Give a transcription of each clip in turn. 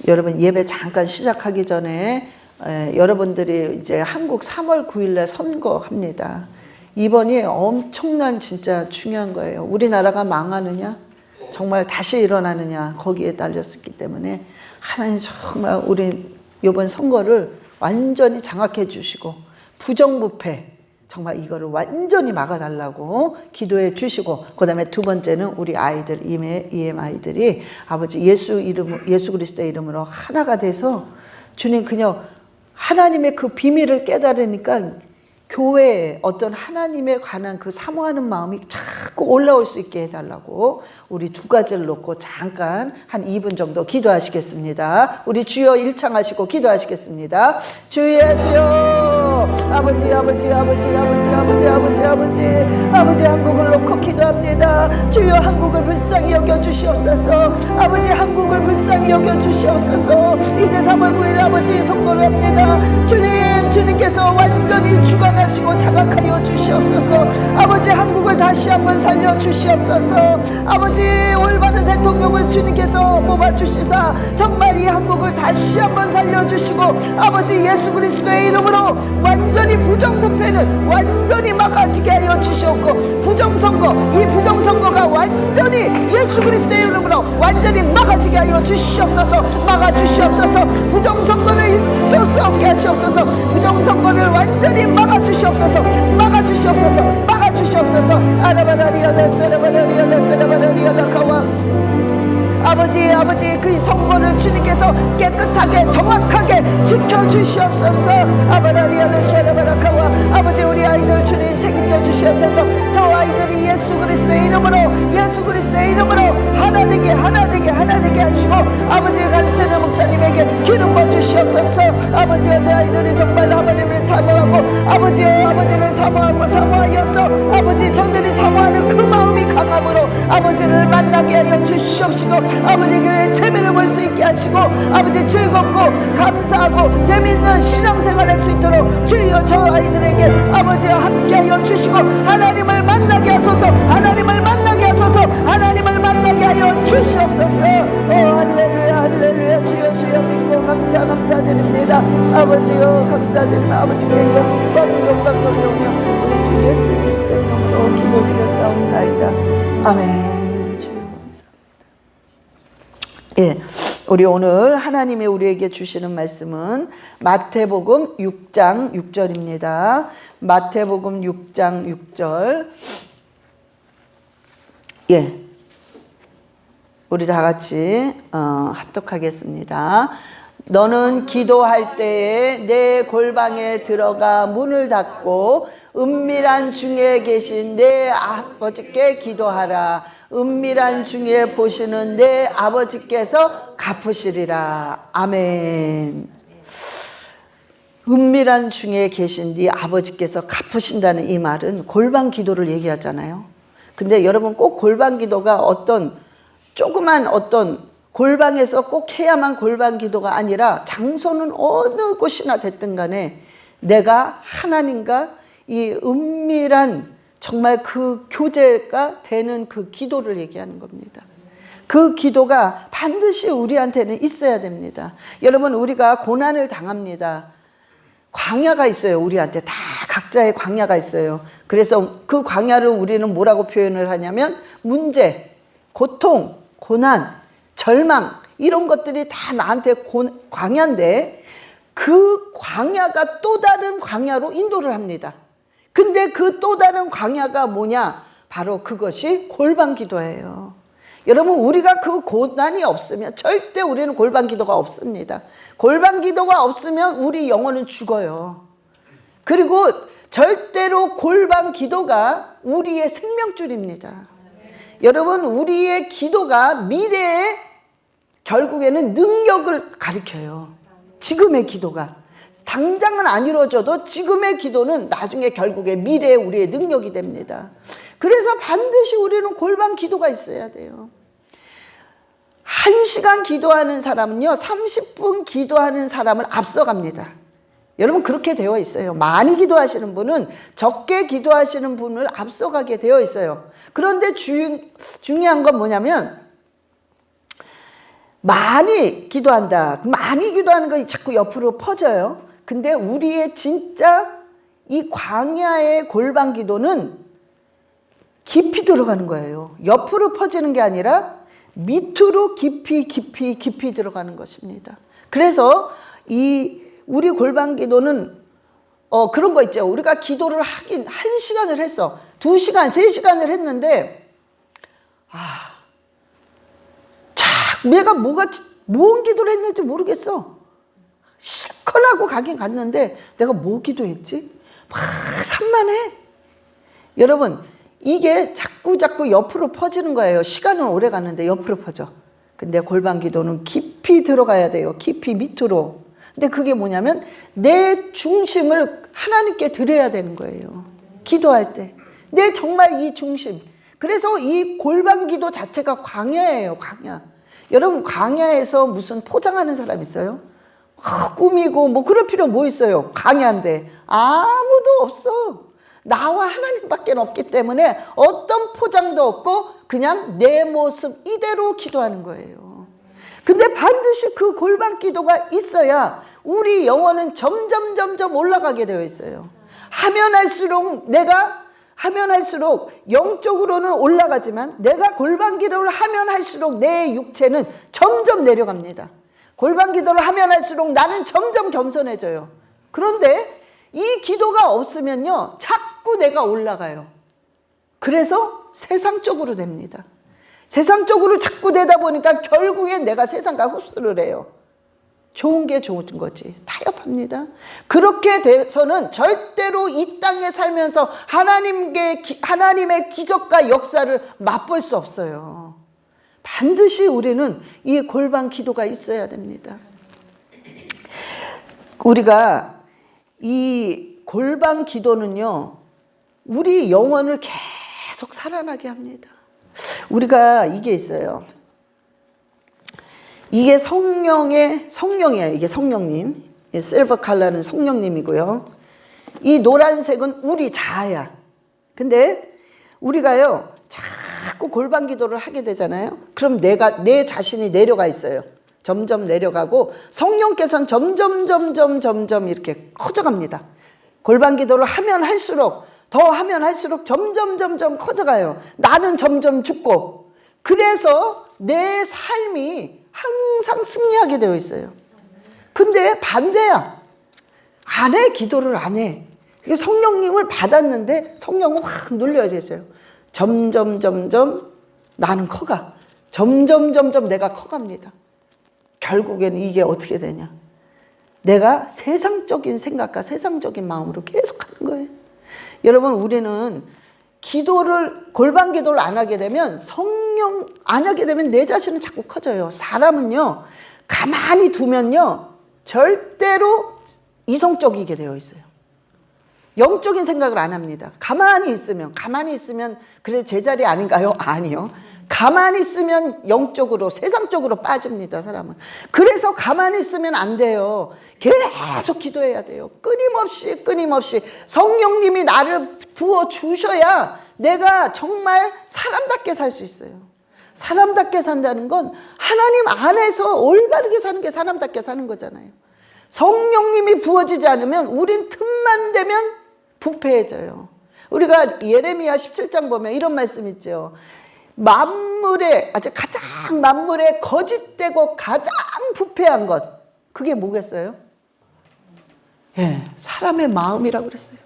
여러분 예배 잠깐 시작하기 전에 여러분들이 이제 한국 3월 9일에 선거합니다. 이번이 엄청난 진짜 중요한 거예요. 우리나라가 망하느냐 정말 다시 일어나느냐 거기에 달렸었기 때문에 하나님 정말 우리 이번 선거를 완전히 장악해 주시고 부정부패 정말 이거를 완전히 막아달라고 기도해 주시고, 그 다음에 두 번째는 우리 아이들, EM 아이들이 아버지 예수 그리스도의 이름으로 하나가 돼서 주님 그냥 하나님의 그 비밀을 깨달으니까 교회에 어떤 하나님에 관한 그 사모하는 마음이 자꾸 올라올 수 있게 해달라고 우리 두 가지를 놓고 잠깐 한 2분 정도 기도하시겠습니다. 우리 주여 일창하시고 기도하시겠습니다. 주 예수여, 아버지 한국을 놓고 기도합니다. 주여 한국을 불쌍히 여겨 주시옵소서. 아버지 한국을 불쌍히 여겨 주시옵소서. 이제 3월 9일 아버지 선거를 합니다. 주님께서 완전히 주관하시고 장악하여 주시옵소서. 아버지 한국을 다시 한번 살려 주시옵소서. 아버지 올바른 대통령을 주님께서 뽑아주시사 정말 이 한국을 다시 한번 살려주시고 아버지 예수 그리스도의 이름으로 완전히 부정부패는 완전히 막아지게 하여 주시옵고, 부정선거, 이 부정선거가 완전히 예수 그리스도의 이름으로 완전히 막아지게 하여 주시옵소서. 막아주시옵소서. 부정선거를 있을 수 없게 하시옵소서. 부정선거를 완전히 막아주시옵소서. 막아주시옵소서. 막아주시옵소서. 아버지 그 선거를 주님께서 깨끗하게 정확하게 지켜주시옵소서. 아버지 우리 아이들 주님 책임져 주시옵소서. 저 아이들이 예수 그리스도의 이름으로 하나 되게 하시고 아버지 가르치는 목사님에게 기름 부어 주시옵소서. 아버지 저 아이들이 정말 하나님을 사모하고 아버지를 사모하여서 아버지 저들이 사모하는 그 마음이 강함으로 아버지를 만나게 하여 주시옵시고, 아버지 교회의 재미를 볼 수 있게 하시고 아버지 즐겁고 감사하고 재미있는 신앙생활 할 수 있도록 주여 저 아이들에게 아버지 함께 하여 주시고 하나님을 만나게 하소서. 하나님을 만나게 하소서. 하나님을 만나게 하여 주시옵소서. 할렐루야 주여 믿고 감사드립니다. 아버지요 감사드립니다. 아버지께 영광 돌려오며 우리 주 예수 그리스도의 이름으로 기도드렸사옵나이다. 아멘. 주여 감사합니다. 예, 우리 오늘 하나님이 우리에게 주시는 말씀은 마태복음 6장 6절입니다. 마태복음 6장 6절. 예, 우리 다 같이 합독하겠습니다. 너는 기도할 때에 내 골방에 들어가 문을 닫고 은밀한 중에 계신 내 아버지께 기도하라. 은밀한 중에 보시는 내 아버지께서 갚으시리라. 아멘. 은밀한 중에 계신 네 아버지께서 갚으신다는 이 말은 골방 기도를 얘기하잖아요. 근데 여러분 꼭 골방 기도가 조그만 골방에서 꼭 해야만 골방 기도가 아니라 장소는 어느 곳이나 됐든 간에 내가 하나님과 이 은밀한 정말 그 교제가 되는 그 기도를 얘기하는 겁니다. 그 기도가 반드시 우리한테는 있어야 됩니다. 여러분 우리가 고난을 당합니다. 광야가 있어요. 우리한테 다 각자의 광야가 있어요. 그래서 그 광야를 우리는 뭐라고 표현을 하냐면 문제, 고통, 고난, 절망 이런 것들이 다 나한테 광야인데 그 광야가 또 다른 광야로 인도를 합니다. 근데 그 또 다른 광야가 뭐냐? 바로 그것이 골방 기도예요. 여러분 우리가 그 고난이 없으면 절대 우리는 골방 기도가 없습니다. 골방 기도가 없으면 우리 영혼은 죽어요. 그리고 절대로 골방 기도가 우리의 생명줄입니다. 여러분 우리의 기도가 미래에 결국에는 능력을 가리켜요. 지금의 기도가 당장은 안 이루어져도 지금의 기도는 나중에 결국에 미래에 우리의 능력이 됩니다. 그래서 반드시 우리는 골방 기도가 있어야 돼요. 1시간 기도하는 사람은요 30분 기도하는 사람을 앞서갑니다. 여러분 그렇게 되어 있어요. 많이 기도하시는 분은 적게 기도하시는 분을 앞서가게 되어 있어요. 그런데 중요한 건 뭐냐면 많이 기도한다. 많이 기도하는 거 자꾸 옆으로 퍼져요. 근데 우리의 진짜 이 광야의 골방 기도는 깊이 들어가는 거예요. 옆으로 퍼지는 게 아니라 밑으로 깊이 들어가는 것입니다. 그래서 우리 골방 기도는 그런 거 있죠. 우리가 기도를 하긴 1시간을 했어. 2시간, 3시간을 했는데 내가 뭔 기도를 했는지 모르겠어. 실컷 하고 가긴 갔는데 내가 뭐 기도했지? 막 산만해. 여러분, 이게 자꾸 옆으로 퍼지는 거예요. 시간은 오래 가는데 옆으로 퍼져. 근데 골방 기도는 깊이 들어가야 돼요. 깊이 밑으로. 근데 그게 뭐냐면 내 중심을 하나님께 드려야 되는 거예요. 기도할 때. 내 정말 이 중심. 그래서 이 골방 기도 자체가 광야예요. 광야. 여러분, 광야에서 무슨 포장하는 사람 있어요? 꾸미고 뭐 그럴 필요 뭐 있어요? 광야인데 아무도 없어. 나와 하나님밖에 없기 때문에 어떤 포장도 없고 그냥 내 모습 이대로 기도하는 거예요. 근데 반드시 그 골방 기도가 있어야 우리 영혼은 점점 올라가게 되어 있어요. 하면 할수록 영적으로는 올라가지만 내가 골방 기도를 하면 할수록 내 육체는 점점 내려갑니다. 골방 기도를 하면 할수록 나는 점점 겸손해져요. 그런데 이 기도가 없으면요, 자꾸 내가 올라가요. 그래서 세상적으로 됩니다. 세상적으로 자꾸 되다 보니까 결국엔 내가 세상과 흡수를 해요. 좋은 게 좋은 거지. 타협합니다. 그렇게 돼서는 절대로 이 땅에 살면서 하나님의 기적과 역사를 맛볼 수 없어요. 반드시 우리는 이 골방 기도가 있어야 됩니다. 우리가 이 골방 기도는요, 우리 영혼을 계속 살아나게 합니다. 우리가 이게 있어요. 이게 성령이에요. 이게 성령님. 실버 컬러는 성령님이고요. 이 노란색은 우리 자아야. 근데 우리가요, 자꾸 골방 기도를 하게 되잖아요. 그럼 내 자신이 내려가 있어요. 점점 내려가고 성령께서는 점점 이렇게 커져갑니다. 골방 기도를 하면 할수록 점점 커져가요. 나는 점점 죽고. 그래서 내 삶이 항상 승리하게 되어 있어요. 근데 반대야. 안 해. 기도를 안 해. 성령님을 받았는데 성령은 확 눌려져 요 점점 나는 커가. 점점 내가 커갑니다. 결국에는 이게 어떻게 되냐. 내가 세상적인 생각과 세상적인 마음으로 계속 하는 거예요. 여러분, 우리는 골방 기도를 안 하게 되면 안 하게 되면 내 자신은 자꾸 커져요. 사람은요, 가만히 두면요, 절대로 이성적이게 되어 있어요. 영적인 생각을 안 합니다. 가만히 있으면 그래 제자리 아닌가요? 아니요. 가만히 있으면 영적으로 세상적으로 빠집니다. 사람은. 그래서 가만히 있으면 안 돼요. 계속 기도해야 돼요. 끊임없이 성령님이 나를 부어주셔야 내가 정말 사람답게 살 수 있어요. 사람답게 산다는 건 하나님 안에서 올바르게 사는 게 사람답게 사는 거잖아요. 성령님이 부어지지 않으면 우린 틈만 되면 부패해져요. 우리가 예레미야 17장 보면 이런 말씀 있죠. 만물에 거짓되고 가장 부패한 것, 그게 뭐겠어요? 사람의 마음이라고 그랬어요.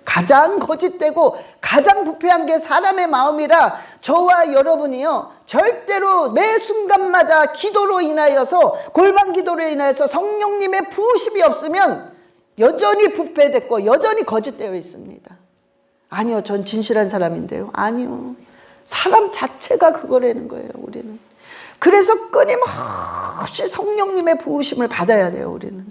가장 거짓되고 가장 부패한 게 사람의 마음이라 저와 여러분이요, 절대로 매 순간마다 기도로 인하여서, 골방 기도로 인하여서 성령님의 부으심이 없으면 여전히 부패됐고 여전히 거짓되어 있습니다. 아니요, 전 진실한 사람인데요. 아니요, 사람 자체가 그거라는 거예요. 우리는. 그래서 끊임없이 성령님의 부으심을 받아야 돼요. 우리는.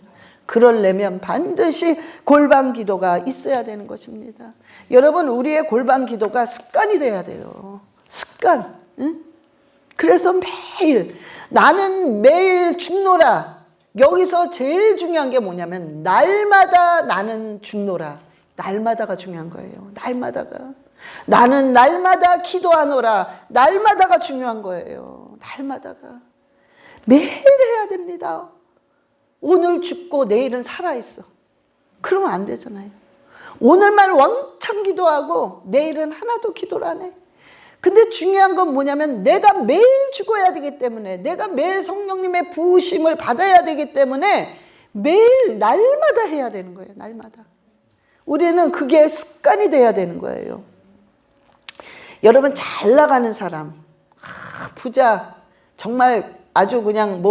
그러려면 반드시 골방 기도가 있어야 되는 것입니다. 여러분, 우리의 골방 기도가 습관이 돼야 돼요. 습관. 응? 그래서 나는 매일 죽노라. 여기서 제일 중요한 게 뭐냐면 날마다 나는 죽노라. 날마다가 중요한 거예요. 날마다가. 나는 날마다 기도하노라. 날마다가 중요한 거예요. 날마다가. 매일 해야 됩니다. 오늘 죽고 내일은 살아있어. 그러면 안 되잖아요. 오늘만 왕창 기도하고 내일은 하나도 기도를 안 해. 근데 중요한 건 뭐냐면 내가 매일 죽어야 되기 때문에, 내가 매일 성령님의 부으심을 받아야 되기 때문에 매일 날마다 해야 되는 거예요. 날마다. 우리는 그게 습관이 돼야 되는 거예요. 여러분, 잘 나가는 사람, 부자, 정말 아주 그냥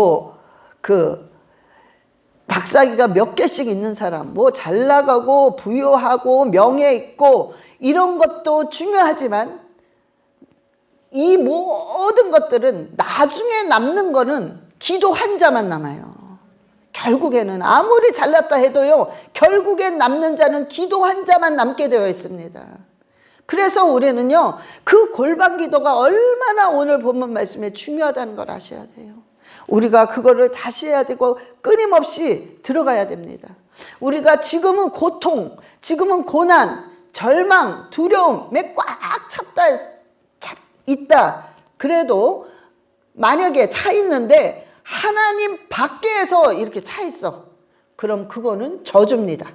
박사기가 몇 개씩 있는 사람, 잘 나가고 부유하고 명예 있고 이런 것도 중요하지만 이 모든 것들은 나중에 남는 거는 기도 한 자만 남아요. 결국에는 아무리 잘났다 해도요, 결국엔 남는 자는 기도 한 자만 남게 되어 있습니다. 그래서 우리는요, 그 골방 기도가 얼마나 오늘 본문 말씀에 중요하다는 걸 아셔야 돼요. 우리가 그거를 다시 해야 되고 끊임없이 들어가야 됩니다. 우리가 지금은 고통, 지금은 고난, 절망, 두려움에 꽉 있다. 그래도 만약에 차 있는데 하나님 밖에서 이렇게 차 있어. 그럼 그거는 저주입니다.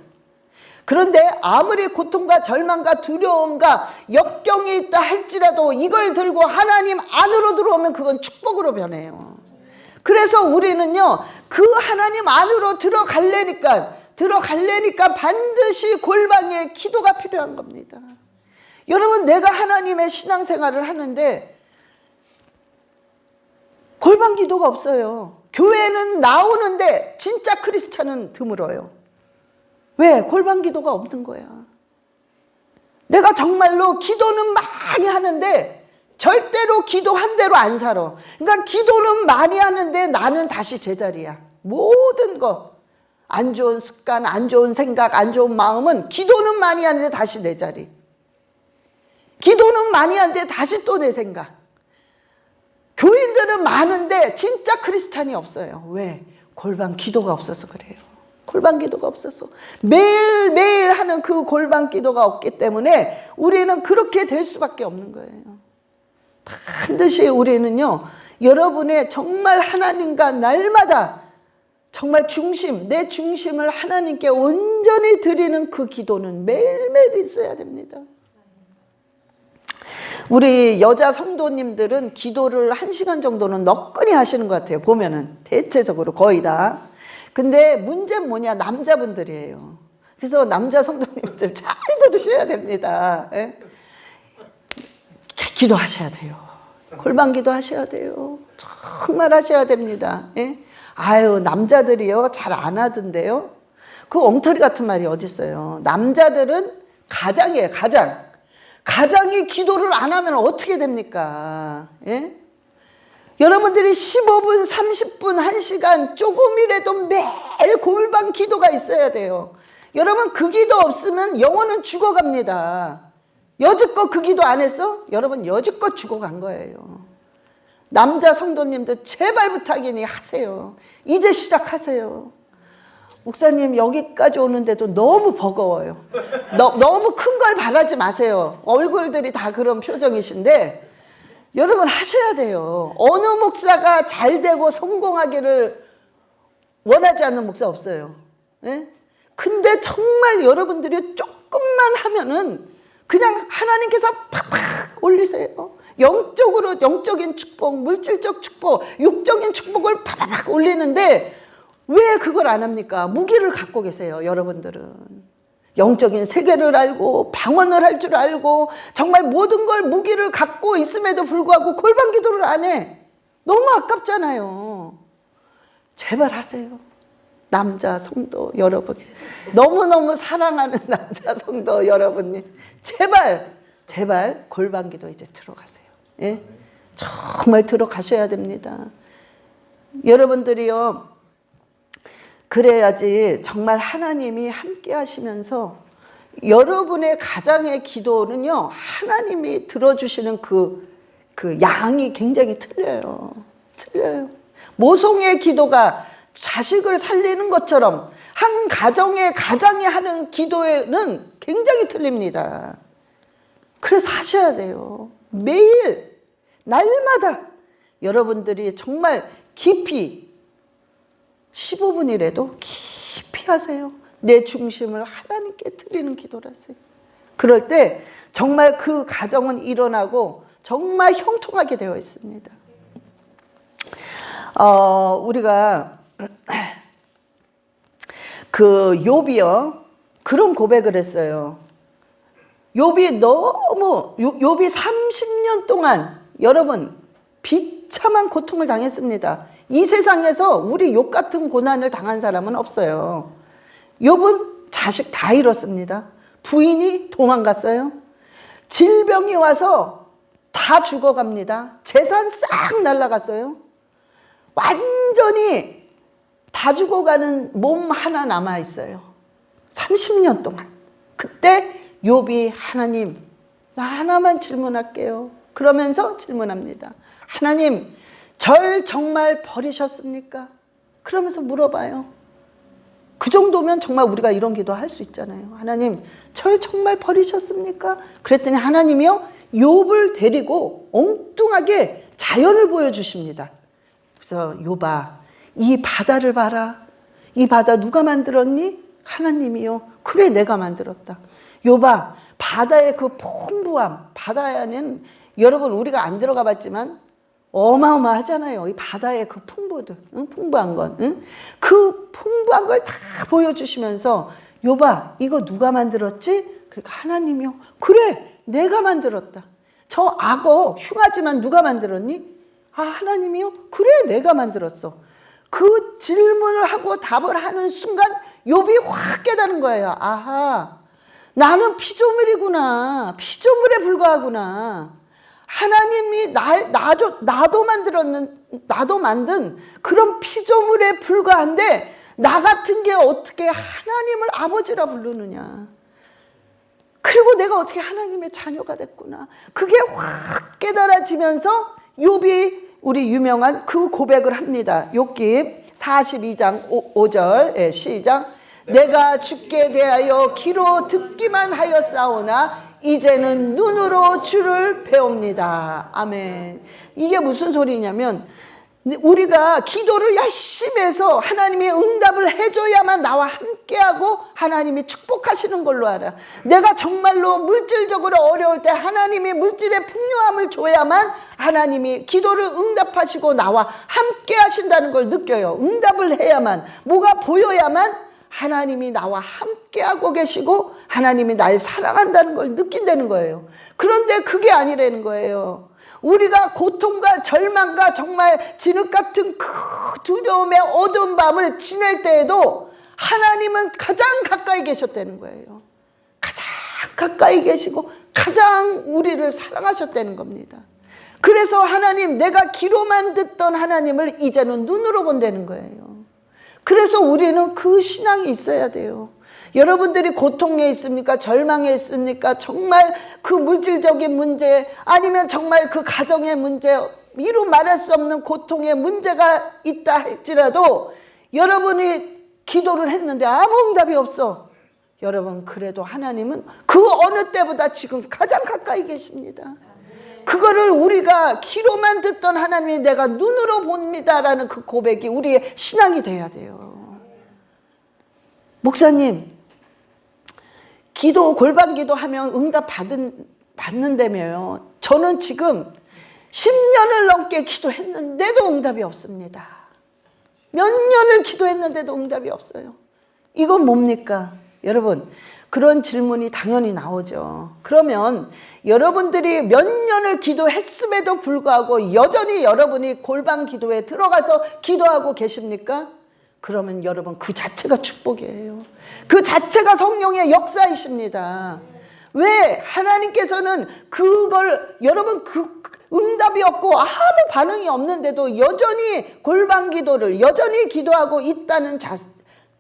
그런데 아무리 고통과 절망과 두려움과 역경이 있다 할지라도 이걸 들고 하나님 안으로 들어오면 그건 축복으로 변해요. 그래서 우리는요, 그 하나님 안으로 들어가려니까 반드시 골방에 기도가 필요한 겁니다. 여러분, 내가 하나님의 신앙생활을 하는데 골방 기도가 없어요. 교회는 나오는데 진짜 크리스찬은 드물어요. 왜? 골방 기도가 없는 거야. 내가 정말로 기도는 많이 하는데 절대로 기도한 대로 안 살아. 그러니까 기도는 많이 하는데 나는 다시 제자리야. 모든 거, 안 좋은 습관, 안 좋은 생각, 안 좋은 마음은 기도는 많이 하는데 다시 내 자리. 기도는 많이 하는데 다시 또 내 생각. 교인들은 많은데 진짜 크리스찬이 없어요. 왜? 골방 기도가 없어서 그래요. 골방 기도가 없어서. 매일매일 하는 그 골방 기도가 없기 때문에 우리는 그렇게 될 수밖에 없는 거예요. 반드시 우리는요, 여러분의 정말 하나님과 날마다 정말 내 중심을 하나님께 온전히 드리는 그 기도는 매일매일 있어야 됩니다. 우리 여자 성도님들은 기도를 1시간 정도는 너끈히 하시는 것 같아요. 보면은 대체적으로 거의 다. 근데 문제는 뭐냐? 남자분들이에요. 그래서 남자 성도님들 잘 들으셔야 됩니다. 예? 기도하셔야 돼요. 골방 기도하셔야 돼요. 정말 하셔야 됩니다. 예? 아유, 남자들이요, 잘 안 하던데요. 그 엉터리 같은 말이 어디 있어요. 남자들은 가장이에요. 가장이 기도를 안 하면 어떻게 됩니까? 예? 여러분들이 15분, 30분, 1시간 조금이라도 매일 골방 기도가 있어야 돼요. 여러분, 그 기도 없으면 영혼은 죽어갑니다. 여지껏 그 기도 안 했어? 여러분, 여지껏 죽어간 거예요. 남자 성도님들 제발 부탁이니 하세요. 이제 시작하세요. 목사님, 여기까지 오는데도 너무 버거워요. 너무 큰 걸 바라지 마세요. 얼굴들이 다 그런 표정이신데 여러분, 하셔야 돼요. 어느 목사가 잘 되고 성공하기를 원하지 않는 목사 없어요. 예? 근데 정말 여러분들이 조금만 하면은 그냥 하나님께서 팍팍 올리세요. 영적인 축복, 물질적 축복, 육적인 축복을 팍팍 올리는데 왜 그걸 안 합니까? 무기를 갖고 계세요, 여러분들은. 영적인 세계를 알고 방언을 할 줄 알고 정말 모든 걸 무기를 갖고 있음에도 불구하고 골방 기도를 안 해. 너무 아깝잖아요. 제발 하세요. 남자 성도 여러분, 너무너무 사랑하는 남자 성도 여러분님, 제발 골방 기도 이제 들어가세요. 예? 정말 들어가셔야 됩니다. 여러분들이요, 그래야지 정말 하나님이 함께 하시면서 여러분의 가장의 기도는요, 하나님이 들어주시는 그 양이 굉장히 틀려요. 모성의 기도가 자식을 살리는 것처럼 한 가장이 하는 기도에는 굉장히 틀립니다. 그래서 하셔야 돼요. 매일, 날마다 여러분들이 정말 깊이 15분이라도 깊이 하세요. 내 중심을 하나님께 드리는 기도를 하세요. 그럴 때 정말 그 가정은 일어나고 정말 형통하게 되어 있습니다. 우리가 그 욥이요, 그런 고백을 했어요. 욥이 30년 동안 여러분 비참한 고통을 당했습니다. 이 세상에서 우리 욥 같은 고난을 당한 사람은 없어요. 욥은 자식 다 잃었습니다. 부인이 도망갔어요. 질병이 와서 다 죽어갑니다. 재산 싹 날아갔어요. 완전히 다 죽어가는 몸 하나 남아있어요. 30년 동안. 그때 욥이 하나님, 나 하나만 질문할게요. 그러면서 질문합니다. 하나님, 절 정말 버리셨습니까? 그러면서 물어봐요. 그 정도면 정말 우리가 이런 기도 할 수 있잖아요. 하나님, 절 정말 버리셨습니까? 그랬더니 하나님이요, 욥을 데리고 엉뚱하게 자연을 보여주십니다. 그래서 욥아, 이 바다를 봐라. 이 바다 누가 만들었니? 하나님이요. 그래, 내가 만들었다. 욥아, 바다의 그 풍부함, 바다에는 여러분 우리가 안 들어가 봤지만 어마어마하잖아요. 이 바다의 그 풍부들, 풍부한 건, 그 풍부한 걸 다 보여주시면서 욥아, 이거 누가 만들었지? 그러니까 하나님이요. 그래, 내가 만들었다. 저 악어 흉하지만 누가 만들었니? 아, 하나님이요? 그래, 내가 만들었어. 그 질문을 하고 답을 하는 순간 욥이 확 깨달은 거예요. 아하, 나는 피조물이구나. 피조물에 불과하구나. 하나님이 나도 만든 그런 피조물에 불과한데 나 같은 게 어떻게 하나님을 아버지라 부르느냐. 그리고 내가 어떻게 하나님의 자녀가 됐구나. 그게 확 깨달아지면서 욥이 우리 유명한 그 고백을 합니다. 욥기 42장 5절 시작. 내가 주께 대하여 귀로 듣기만 하였사오나 이제는 눈으로 주를 배웁니다. 아멘. 이게 무슨 소리냐면 우리가 기도를 열심히 해서 하나님이 응답을 해줘야만 나와 함께하고 하나님이 축복하시는 걸로 알아. 내가 정말로 물질적으로 어려울 때 하나님이 물질의 풍요함을 줘야만 하나님이 기도를 응답하시고 나와 함께하신다는 걸 느껴요. 응답을 해야만, 뭐가 보여야만 하나님이 나와 함께하고 계시고 하나님이 날 사랑한다는 걸 느낀다는 거예요. 그런데 그게 아니라는 거예요. 우리가 고통과 절망과 정말 진흙 같은 그 두려움의 어두운 밤을 지낼 때에도 하나님은 가장 가까이 계셨다는 거예요. 가장 가까이 계시고 가장 우리를 사랑하셨다는 겁니다. 그래서 하나님, 내가 귀로만 듣던 하나님을 이제는 눈으로 본다는 거예요. 그래서 우리는 그 신앙이 있어야 돼요. 여러분들이 고통에 있습니까? 절망에 있습니까? 정말 그 물질적인 문제, 아니면 정말 그 가정의 문제, 이루 말할 수 없는 고통의 문제가 있다 할지라도 여러분이 기도를 했는데 아무 응답이 없어. 여러분, 그래도 하나님은 그 어느 때보다 지금 가장 가까이 계십니다. 그거를 우리가 귀로만 듣던 하나님이 내가 눈으로 봅니다라는 그 고백이 우리의 신앙이 돼야 돼요. 목사님, 기도, 골반 기도하면 응답 받는다며요. 저는 지금 10년을 넘게 기도했는데도 응답이 없습니다. 몇 년을 기도했는데도 응답이 없어요. 이건 뭡니까? 여러분, 그런 질문이 당연히 나오죠. 그러면 여러분들이 몇 년을 기도했음에도 불구하고 여전히 여러분이 골방 기도에 들어가서 기도하고 계십니까? 그러면 여러분, 그 자체가 축복이에요. 그 자체가 성령의 역사이십니다. 왜? 하나님께서는 그걸, 여러분 그 응답이 없고 아무 반응이 없는데도 여전히 골방 기도를 여전히 기도하고 있다는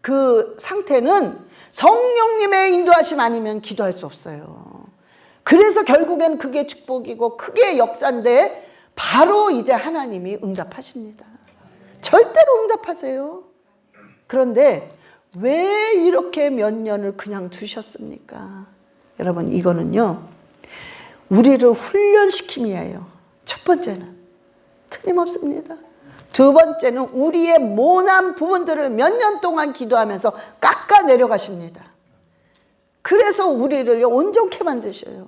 그 상태는 성령님의 인도하심 아니면 기도할 수 없어요. 그래서 결국엔 그게 축복이고 그게 역사인데 바로 이제 하나님이 응답하십니다. 절대로 응답하세요. 그런데 왜 이렇게 몇 년을 그냥 두셨습니까? 여러분, 이거는요, 우리를 훈련시킴이에요. 첫 번째는 틀림없습니다. 두 번째는 우리의 모난 부분들을 몇 년 동안 기도하면서 깎아 내려가십니다. 그래서 우리를 온전케 만드셔요.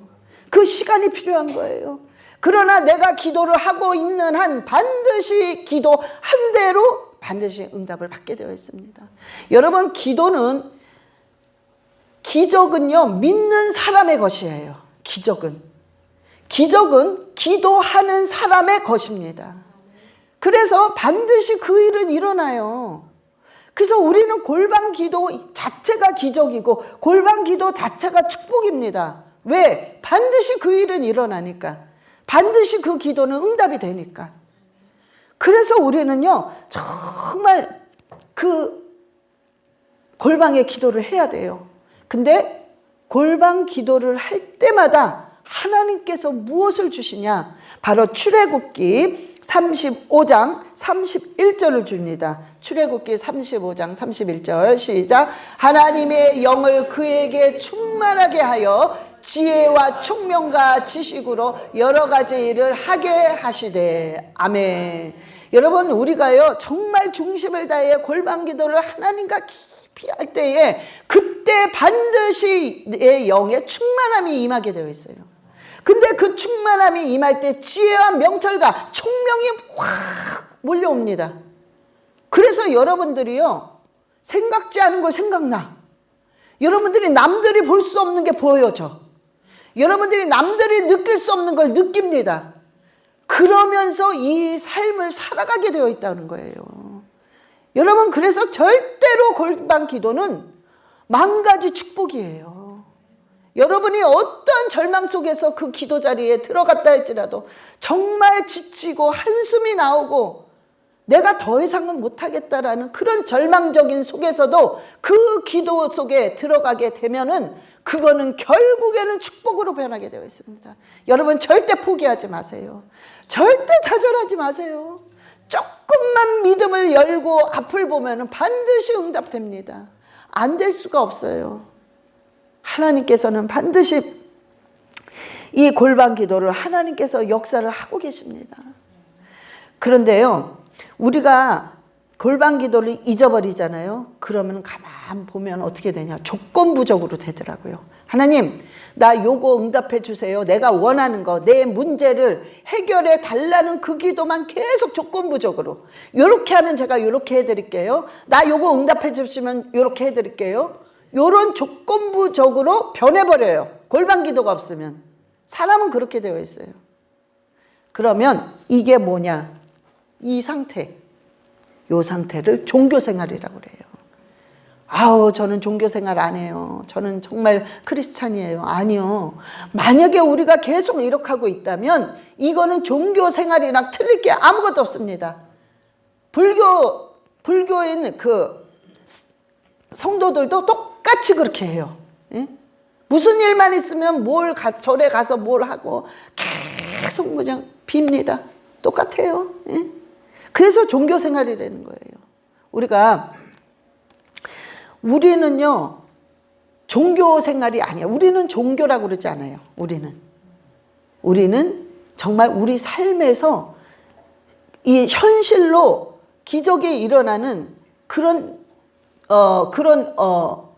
그 시간이 필요한 거예요. 그러나 내가 기도를 하고 있는 한 반드시 기도한 대로 반드시 응답을 받게 되어 있습니다. 여러분, 기도는, 기적은요, 믿는 사람의 것이에요. 기적은 기도하는 사람의 것입니다. 그래서 반드시 그 일은 일어나요. 그래서 우리는 골방 기도 자체가 기적이고 골방 기도 자체가 축복입니다. 왜? 반드시 그 일은 일어나니까. 반드시 그 기도는 응답이 되니까. 그래서 우리는요, 정말 그 골방의 기도를 해야 돼요. 근데 골방 기도를 할 때마다 하나님께서 무엇을 주시냐? 바로 출애굽기 35장 31절을 줍니다. 출애굽기 35장 31절 시작. 하나님의 영을 그에게 충만하게 하여 지혜와 총명과 지식으로 여러 가지 일을 하게 하시되. 아멘. 여러분, 우리가요 정말 중심을 다해 골방 기도를 하나님과 깊이 할 때에 그때 반드시 내 영의 충만함이 임하게 되어 있어요. 근데 그 충만함이 임할 때 지혜와 명철과 총명이 확 몰려옵니다. 그래서 여러분들이요 생각지 않은 걸 생각나. 여러분들이 남들이 볼 수 없는 게 보여져. 여러분들이 남들이 느낄 수 없는 걸 느낍니다. 그러면서 이 삶을 살아가게 되어 있다는 거예요. 여러분, 그래서 절대로 골방 기도는 만 가지 축복이에요. 여러분이 어떤 절망 속에서 그 기도 자리에 들어갔다 할지라도 정말 지치고 한숨이 나오고 내가 더 이상은 못하겠다라는 그런 절망적인 속에서도 그 기도 속에 들어가게 되면은 그거는 결국에는 축복으로 변하게 되어 있습니다. 여러분, 절대 포기하지 마세요. 절대 좌절하지 마세요. 조금만 믿음을 열고 앞을 보면은 반드시 응답됩니다. 안 될 수가 없어요. 하나님께서는 반드시 이 골방 기도를 하나님께서 역사를 하고 계십니다. 그런데요, 우리가 골방 기도를 잊어버리잖아요. 그러면 가만 보면 어떻게 되냐? 조건부적으로 되더라고요. 하나님, 나 요거 응답해 주세요. 내가 원하는 거, 내 문제를 해결해 달라는 그 기도만 계속 조건부적으로. 요렇게 하면 제가 요렇게 해드릴게요. 나 요거 응답해 주시면 요렇게 해드릴게요. 요런 조건부적으로 변해버려요. 골방 기도가 없으면. 사람은 그렇게 되어 있어요. 그러면 이게 뭐냐? 이 상태. 요 상태를 종교생활이라고 그래요. 아우, 저는 종교생활 안 해요. 저는 정말 크리스찬이에요. 아니요. 만약에 우리가 계속 이렇게 하고 있다면 이거는 종교생활이랑 틀릴 게 아무것도 없습니다. 불교인 그 성도들도 똑같이 그렇게 해요. 예? 무슨 일만 있으면 절에 가서 뭘 하고 계속 그냥 빕니다. 똑같아요. 예? 그래서 종교생활이라는 거예요. 우리는요 종교생활이 아니야. 우리는 종교라고 그러지 않아요. 우리는 정말 우리 삶에서 이 현실로 기적이 일어나는 그런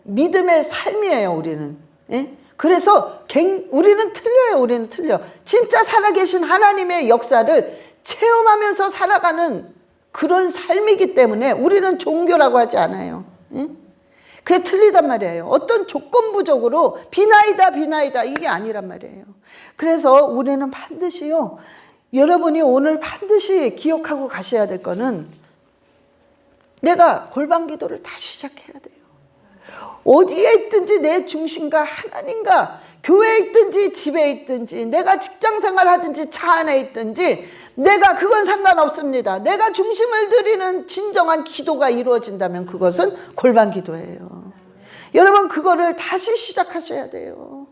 믿음의 삶이에요. 우리는. 예? 그래서 우리는 틀려요. 우리는 틀려. 진짜 살아계신 하나님의 역사를 체험하면서 살아가는 그런 삶이기 때문에 우리는 종교라고 하지 않아요. 응? 그게 틀리단 말이에요. 어떤 조건부적으로 비나이다 이게 아니란 말이에요. 그래서 우리는 반드시요, 여러분이 오늘 반드시 기억하고 가셔야 될 거는 내가 골방 기도를 다시 시작해야 돼요. 어디에 있든지 내 중심과 하나님과 교회에 있든지 집에 있든지 내가 직장생활 하든지 차 안에 있든지 내가 그건 상관없습니다. 내가 중심을 들이는 진정한 기도가 이루어진다면 그것은 골방 기도예요. 여러분, 그거를 다시 시작하셔야 돼요.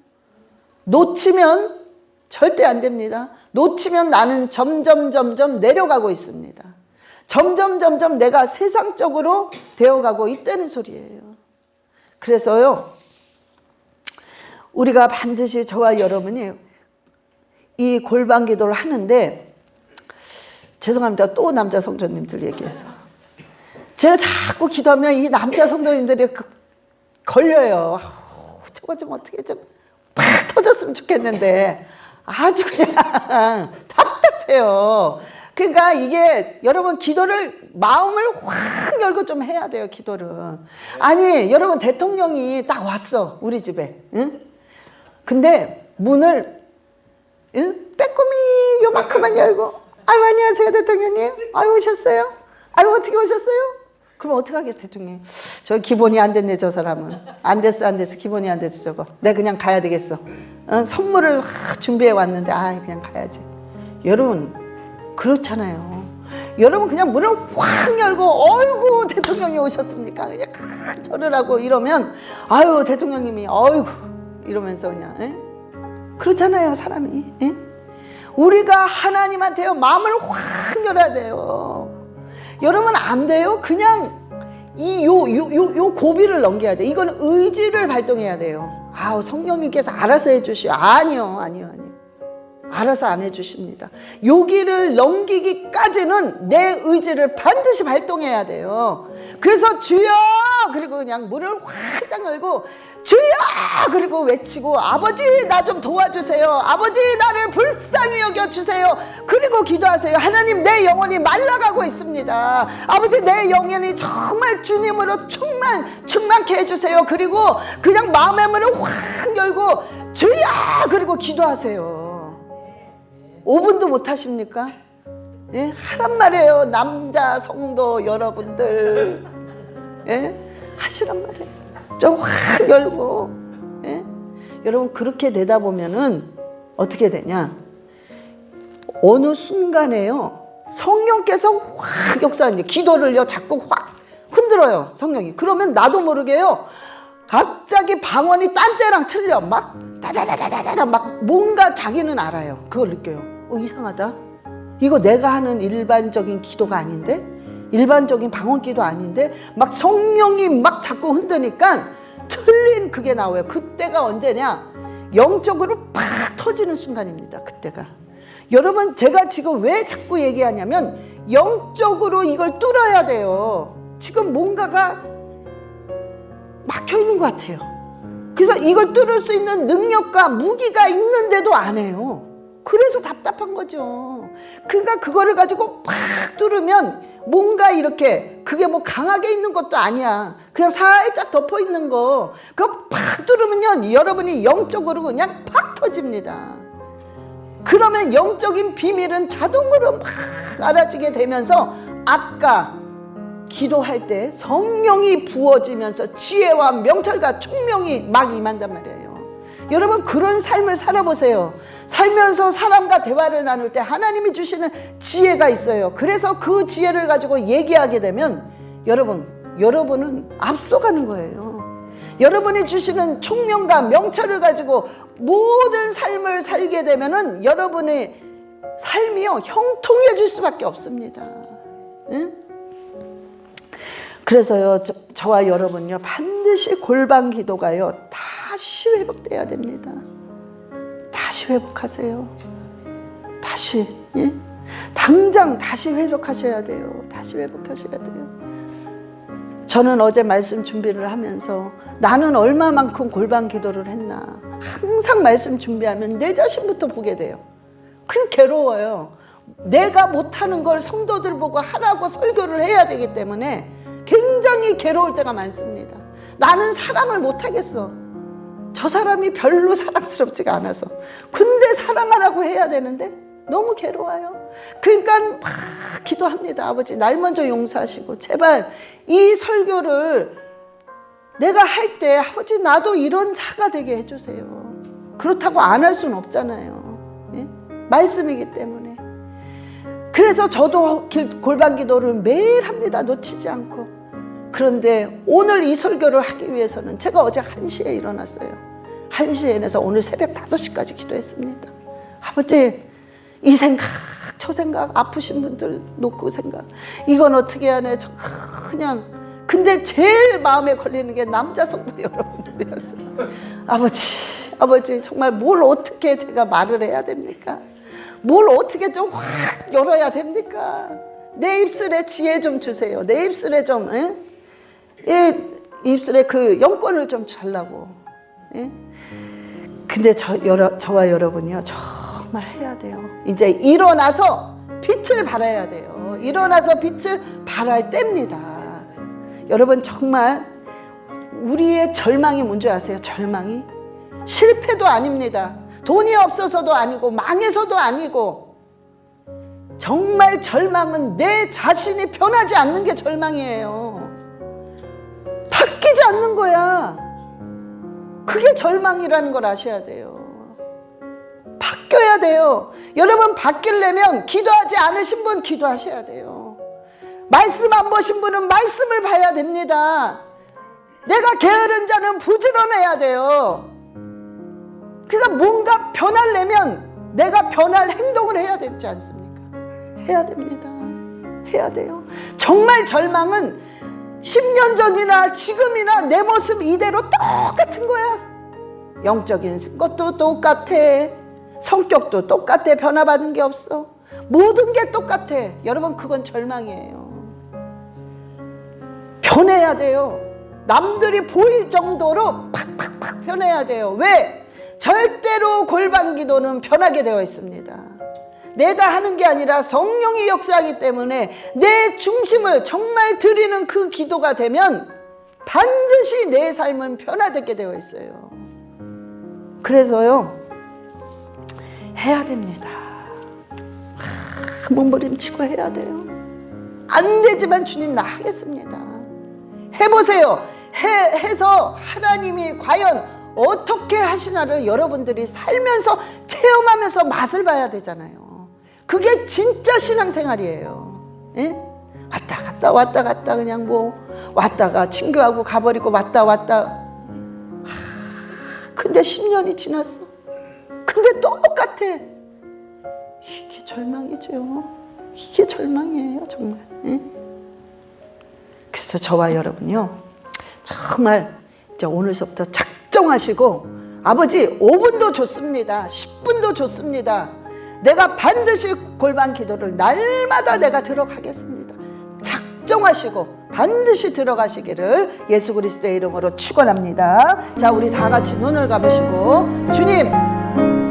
놓치면 절대 안 됩니다. 놓치면 나는 점점 내려가고 있습니다. 점점 내가 세상적으로 되어가고 있다는 소리예요. 그래서요, 우리가 반드시 저와 여러분이 이 골방 기도를 하는데 죄송합니다. 또 남자 성도님들 얘기해서. 제가 자꾸 기도하면 이 남자 성도님들이 걸려요. 저거 좀 어떻게 좀 팍 터졌으면 좋겠는데 아주 그냥 답답해요. 그러니까 이게 여러분 기도를 마음을 확 열고 좀 해야 돼요. 기도를. 아니 여러분 대통령이 딱 왔어 우리 집에. 응? 근데 문을 빼꼼히 요만큼만 열고 아유 안녕하세요 대통령님. 아유 오셨어요? 아유 어떻게 오셨어요? 그럼 어떡하겠어 대통령. 저 기본이 안 됐네 저 사람은. 안 됐어 기본이 안 됐어 저거. 내가 그냥 가야 되겠어. 선물을 준비해 왔는데 그냥 가야지. 여러분 그렇잖아요. 여러분 그냥 문을 확 열고 어이구 대통령이 오셨습니까? 그냥 절을 하고 이러면 아유 대통령님이 어이구 이러면서 그냥 그렇잖아요 사람이. 우리가 하나님한테요 마음을 확 열어야 돼요. 여러분 안 돼요? 그냥 요 고비를 넘겨야 돼. 이건 의지를 발동해야 돼요. 성령님께서 알아서 해주시오. 아니요. 알아서 안 해주십니다. 여기를 넘기기까지는 내 의지를 반드시 발동해야 돼요. 그래서 주여 그리고 그냥 문을 활짝 열고 주여 그리고 외치고 아버지 나 좀 도와주세요. 아버지 나를 불쌍히 여겨주세요. 그리고 기도하세요. 하나님 내 영혼이 말라가고 있습니다. 아버지 내 영혼이 정말 주님으로 충만케 해주세요. 그리고 그냥 마음의 문을 확 열고 주여 그리고 기도하세요. 5분도 못 하십니까? 예? 하란 말이에요. 남자 성도 여러분들 하시란 말이에요. 좀 확 열고 여러분 그렇게 되다 보면은 어떻게 되냐 어느 순간에요 성령께서 확 역사하는 기도를요 자꾸 확 흔들어요 성령이. 그러면 나도 모르게요 갑자기 방언이 딴 때랑 틀려 막 다다다다다다 막 뭔가 자기는 알아요. 그걸 느껴요. 이상하다. 이거 내가 하는 일반적인 기도가 아닌데 일반적인 방언 기도 아닌데 막 성령이 막 자꾸 흔드니까 틀린 그게 나와요. 그때가 언제냐 영적으로 팍 터지는 순간입니다. 그때가. 여러분 제가 지금 왜 자꾸 얘기하냐면 영적으로 이걸 뚫어야 돼요. 지금 뭔가가 막혀 있는 것 같아요. 그래서 이걸 뚫을 수 있는 능력과 무기가 있는데도 안 해요. 그래서 답답한 거죠. 그러니까 그거를 가지고 팍 뚫으면 뭔가 이렇게 그게 뭐 강하게 있는 것도 아니야. 그냥 살짝 덮어 있는 거 그거 팍 뚫으면요 여러분이 영적으로 그냥 팍 터집니다. 그러면 영적인 비밀은 자동으로 막 알아지게 되면서 아까 기도할 때 성령이 부어지면서 지혜와 명철과 총명이 막 임한단 말이에요. 여러분 그런 삶을 살아보세요. 살면서 사람과 대화를 나눌 때 하나님이 주시는 지혜가 있어요. 그래서 그 지혜를 가지고 얘기하게 되면 여러분은 앞서가는 거예요. 여러분이 주시는 총명과 명철을 가지고 모든 삶을 살게 되면은 여러분의 삶이요 형통해질 수밖에 없습니다. 응? 그래서요 저와 여러분요 반드시 골방 기도가요 다시 회복돼야 됩니다. 다시 회복하세요. 다시 당장 다시 회복하셔야 돼요. 다시 회복하셔야 돼요. 저는 어제 말씀 준비를 하면서 나는 얼마만큼 골방 기도를 했나 항상 말씀 준비하면 내 자신부터 보게 돼요. 그냥 괴로워요. 내가 못하는 걸 성도들 보고 하라고 설교를 해야 되기 때문에 굉장히 괴로울 때가 많습니다. 나는 사랑을 못하겠어. 저 사람이 별로 사랑스럽지가 않아서. 근데 사랑하라고 해야 되는데 너무 괴로워요. 그러니까 막 기도합니다. 아버지 날 먼저 용서하시고 제발 이 설교를 내가 할 때 아버지 나도 이런 자가 되게 해주세요. 그렇다고 안 할 수는 없잖아요. 예? 말씀이기 때문에. 그래서 저도 골방 기도를 매일 합니다. 놓치지 않고. 그런데 오늘 이 설교를 하기 위해서는 제가 어제 1시에 일어났어요. 1시에 일어나서 오늘 새벽 5시까지 기도했습니다. 아버지 이 생각 저 생각 아프신 분들 놓고 생각 이건 어떻게 하네 그냥 근데 제일 마음에 걸리는 게 남자 성도 여러분들이었어요. 아버지 정말 뭘 어떻게 제가 말을 해야 됩니까? 뭘 어떻게 좀 확 열어야 됩니까? 내 입술에 지혜 좀 주세요. 내 입술에 좀, 입술에 그 영권을 좀 달라고. 근데 저와 여러분이요, 정말 해야 돼요. 이제 일어나서 빛을 발해야 돼요. 일어나서 빛을 발할 때입니다. 여러분, 정말 우리의 절망이 뭔지 아세요? 절망이 실패도 아닙니다. 돈이 없어서도 아니고 망해서도 아니고, 정말 절망은 내 자신이 변하지 않는 게 절망이에요. 바뀌지 않는 거야. 그게 절망이라는 걸 아셔야 돼요. 바뀌어야 돼요. 여러분, 바뀌려면 기도하지 않으신 분 기도하셔야 돼요. 말씀 안 보신 분은 말씀을 봐야 됩니다. 내가 게으른 자는 부지런해야 돼요. 그러니까 뭔가 변하려면 내가 변할 행동을 해야 되지 않습니까? 해야 됩니다. 해야 돼요. 정말 절망은 10년 전이나 지금이나 내 모습 이대로 똑같은 거야. 영적인 것도 똑같아. 성격도 똑같아. 변화받은 게 없어. 모든 게 똑같아. 여러분, 그건 절망이에요. 변해야 돼요. 남들이 보일 정도로 팍팍팍 변해야 돼요. 왜? 절대로 골방 기도는 변하게 되어 있습니다. 내가 하는 게 아니라 성령이 역사하기 때문에 내 중심을 정말 드리는 그 기도가 되면 반드시 내 삶은 변화되게 되어 있어요. 그래서요, 해야 됩니다. 몸부림치고 해야 돼요. 안 되지만 주님, 나 하겠습니다. 해보세요. 해서 하나님이 과연 어떻게 하시나를 여러분들이 살면서 체험하면서 맛을 봐야 되잖아요. 그게 진짜 신앙생활이에요. 예? 왔다 갔다 그냥 뭐 왔다가 친구하고 가버리고 왔다. 근데 10년이 지났어. 근데 똑같아. 이게 절망이죠. 이게 절망이에요, 정말. 예? 그래서 저와 여러분요, 정말 이제 오늘서부터 작정하시고, 아버지 5분도 좋습니다. 10분도 좋습니다. 내가 반드시 골방 기도를 날마다 내가 들어가겠습니다. 작정하시고 반드시 들어가시기를 예수 그리스도의 이름으로 축원합니다. 자, 우리 다 같이 눈을 감으시고, 주님,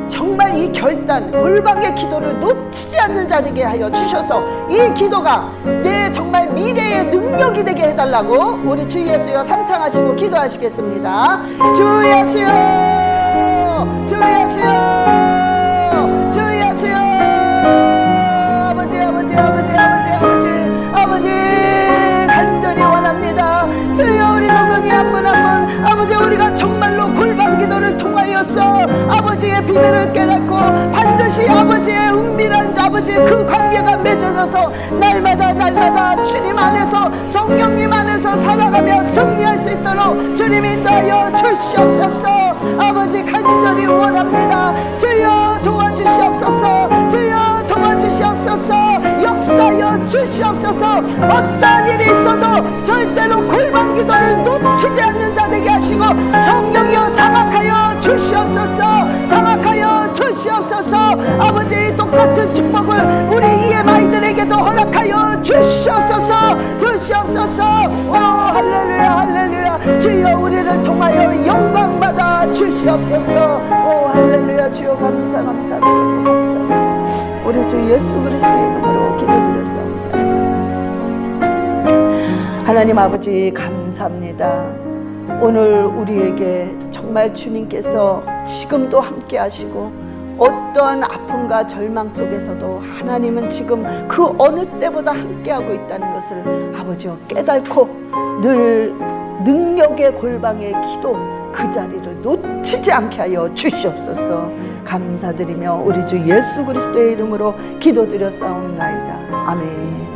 정말 이 결단, 골방의 기도를 놓치지 않는 자 되게 하여 주셔서 이 기도가 내 정말 미래의 능력이 되게 해달라고 우리 주 예수여 삼창하시고 기도하시겠습니다. 주 예수여, 주 예수여, 주 예수여. 아버지 간절히 원합니다. 주여, 우리 성도님 한 분 한 분, 아버지, 우리가 정말로 골방 기도를 통하여서 아버지의 비밀을 깨닫고 반드시 아버지의 은밀한 아버지 그 관계가 맺어져서 날마다 주님 안에서, 성령님 안에서 살아가며 승리할 수 있도록 주님 인도하여 주시옵소서. 아버지, 간절히 원합니다. 주여 도와주시옵소서. 주여 도와주시옵소서. 역사여 주시옵소서. 어떤 일이 있어도 절대로 골방 기도를 놓치지 않는 자 되게 하시고, 성령이여 장악하여 주시옵소서. 장악하여 주시옵소서. 아버지, 똑같은 축복을 우리 EMI들에게도 허락하여 주시옵소서. 주시옵소서. 오 할렐루야, 할렐루야. 주여, 우리를 통하여 영광 받아 주시옵소서. 오 할렐루야. 주여, 감사드리고 우리 주 예수 그리스도의 이름으로 기도드렸사옵나이다. 하나님 아버지, 감사합니다. 오늘 우리에게 정말 주님께서 지금도 함께 하시고, 어떠한 아픔과 절망 속에서도 하나님은 지금 그 어느 때보다 함께하고 있다는 것을 아버지여 깨닫고 늘 능력의 골방의 기도 그 자리를 놓치지 않게 하여 주시옵소서. 감사드리며 우리 주 예수 그리스도의 이름으로 기도드렸사옵나이다. 아멘.